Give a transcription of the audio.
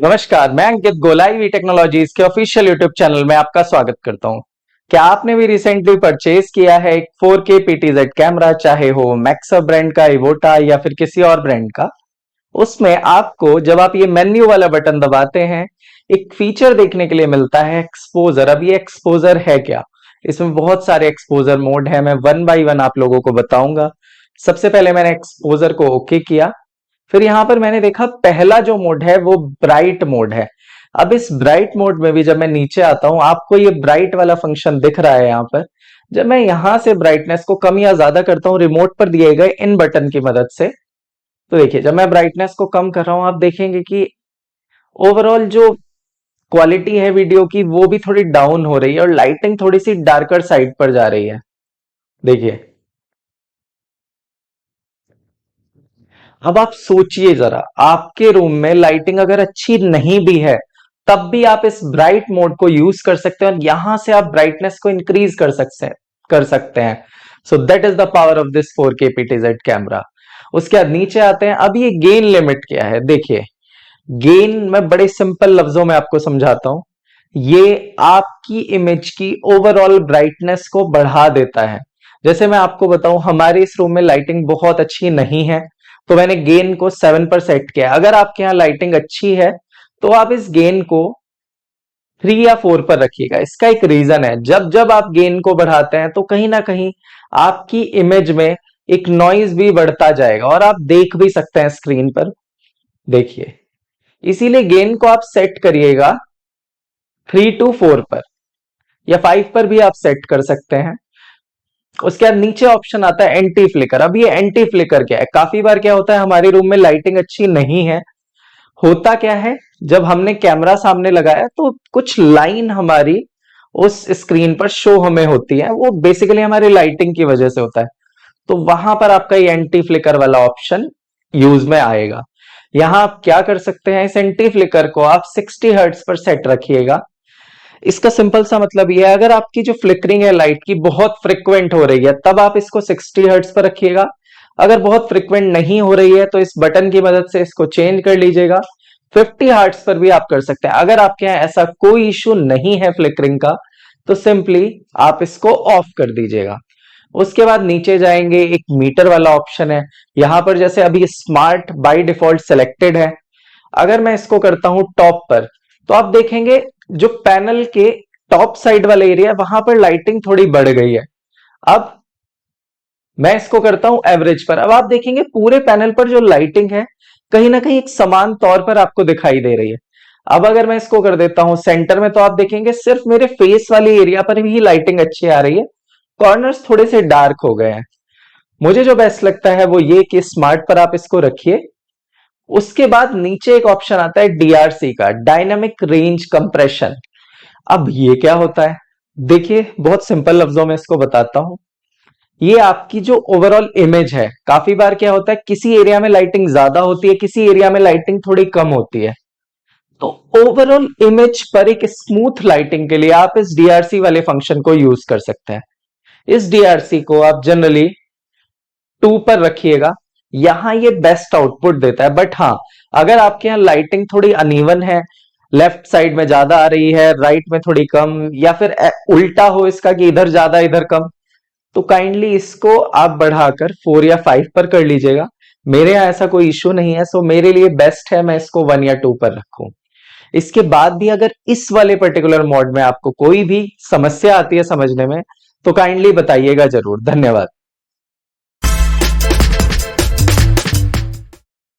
नमस्कार, मैं अंकित गोलाई वी टेक्नोलॉजीज के ऑफिशियल यूट्यूब चैनल में आपका स्वागत करता हूं। क्या आपने भी रिसेंटली परचेज किया है एक 4K PTZ कैमरा, चाहे हो मैक्सा ब्रांड का, इवोटा या फिर किसी और ब्रांड का? उसमें आपको जब आप ये मेन्यू वाला बटन दबाते हैं, एक फीचर देखने के लिए मिलता है एक्सपोजर। अब ये एक्सपोजर है क्या? इसमें बहुत सारे एक्सपोजर मोड है, मैं वन बाय वन आप लोगों को बताऊंगा। सबसे पहले मैंने एक्सपोजर को ओके किया, फिर यहां पर मैंने देखा पहला जो मोड है वो ब्राइट मोड है। अब इस ब्राइट मोड में भी जब मैं नीचे आता हूं, आपको ये ब्राइट वाला फंक्शन दिख रहा है यहां पर। जब मैं यहां से ब्राइटनेस को कम या ज्यादा करता हूं रिमोट पर दिए गए इन बटन की मदद से, तो देखिए जब मैं ब्राइटनेस को कम कर रहा हूं, आप देखेंगे कि ओवरऑल जो क्वालिटी है वीडियो की वो भी थोड़ी डाउन हो रही है और लाइटिंग थोड़ी सी डार्कर साइड पर जा रही है। देखिए, अब आप सोचिए जरा, आपके रूम में लाइटिंग अगर अच्छी नहीं भी है, तब भी आप इस ब्राइट मोड को यूज कर सकते हैं और यहां से आप ब्राइटनेस को इंक्रीज कर सकते हैं। So that is the power of this 4K PTZ camera. उसके बाद नीचे आते हैं। अब ये गेन लिमिट क्या है? देखिए, गेन मैं बड़े सिंपल लफ्जों में आपको समझाता हूं। ये आपकी इमेज की ओवरऑल ब्राइटनेस को बढ़ा देता है। जैसे मैं आपको बताऊं, हमारे इस रूम में लाइटिंग बहुत अच्छी नहीं है, तो मैंने गेन को 7 पर सेट किया। अगर आपके यहाँ लाइटिंग अच्छी है तो आप इस गेन को 3 या 4 पर रखिएगा। इसका एक रीजन है, जब जब आप गेन को बढ़ाते हैं तो कहीं ना कहीं आपकी इमेज में एक नॉइज भी बढ़ता जाएगा और आप देख भी सकते हैं स्क्रीन पर। देखिए, इसीलिए गेन को आप सेट करिएगा 3 to 4 पर, या 5 पर भी आप सेट कर सकते हैं। उसके बाद नीचे ऑप्शन आता है एंटी फ्लिकर। अब ये एंटी फ्लिकर क्या है? काफी बार क्या होता है, हमारे रूम में लाइटिंग अच्छी नहीं है, होता क्या है, जब हमने कैमरा सामने लगाया तो कुछ लाइन हमारी उस स्क्रीन पर शो हमें होती है, वो बेसिकली हमारी लाइटिंग की वजह से होता है। तो वहां पर आपका ये एंटी फ्लिकर वाला ऑप्शन यूज में आएगा। यहां आप क्या कर सकते हैं, इस एंटी फ्लिकर को आप 60 हर्ट्ज पर सेट रखिएगा। इसका सिंपल सा मतलब यह है, अगर आपकी जो फ्लिकरिंग है लाइट की बहुत फ्रिक्वेंट हो रही है, तब आप इसको 60 हर्ट्ज पर रखिएगा। अगर बहुत फ्रिक्वेंट नहीं हो रही है तो इस बटन की मदद से इसको चेंज कर लीजिएगा। 50 हर्ट्ज पर भी आप कर सकते हैं। अगर आपके यहाँ ऐसा कोई इश्यू नहीं है फ्लिकरिंग का, तो सिंपली आप इसको ऑफ कर दीजिएगा। उसके बाद नीचे जाएंगे, एक मीटर वाला ऑप्शन है। यहां पर जैसे अभी स्मार्ट बाय डिफॉल्ट सिलेक्टेड है, अगर मैं इसको करता हूं टॉप पर, तो आप देखेंगे जो पैनल के टॉप साइड वाला एरिया, वहां पर लाइटिंग थोड़ी बढ़ गई है। अब मैं इसको करता हूं एवरेज पर। अब आप देखेंगे पूरे पैनल पर जो लाइटिंग है कहीं ना कहीं एक समान तौर पर आपको दिखाई दे रही है। अब अगर मैं इसको कर देता हूं सेंटर में, तो आप देखेंगे सिर्फ मेरे फेस वाली एरिया पर भी लाइटिंग अच्छी आ रही है, कॉर्नर्स थोड़े से डार्क हो गए हैं। मुझे जो बेस्ट लगता है वो ये कि स्मार्ट पर आप इसको रखिए। उसके बाद नीचे एक ऑप्शन आता है DRC का, डायनामिक रेंज कंप्रेशन। अब ये क्या होता है? देखिए, बहुत सिंपल लफ्जों में इसको बताता हूं। ये आपकी जो ओवरऑल इमेज है, काफी बार क्या होता है, किसी एरिया में लाइटिंग ज्यादा होती है, किसी एरिया में लाइटिंग थोड़ी कम होती है। तो ओवरऑल इमेज पर एक स्मूथ लाइटिंग के लिए आप इस DRC वाले फंक्शन को यूज कर सकते हैं। इस DRC को आप जनरली 2 पर रखिएगा। यहां ये बेस्ट आउटपुट देता है। बट हाँ, अगर आपके यहाँ लाइटिंग थोड़ी अनइवन है, लेफ्ट साइड में ज्यादा आ रही है, राइट में थोड़ी कम, या फिर उल्टा हो इसका कि इधर ज्यादा इधर कम, तो काइंडली इसको आप बढ़ाकर 4 या 5 पर कर लीजिएगा। मेरे यहाँ ऐसा कोई इश्यू नहीं है, सो मेरे लिए बेस्ट है मैं इसको 1 या 2 पर रखूं। इसके बाद भी अगर इस वाले पर्टिकुलर मोड में आपको कोई भी समस्या आती है समझने में, तो काइंडली बताइएगा जरूर। धन्यवाद।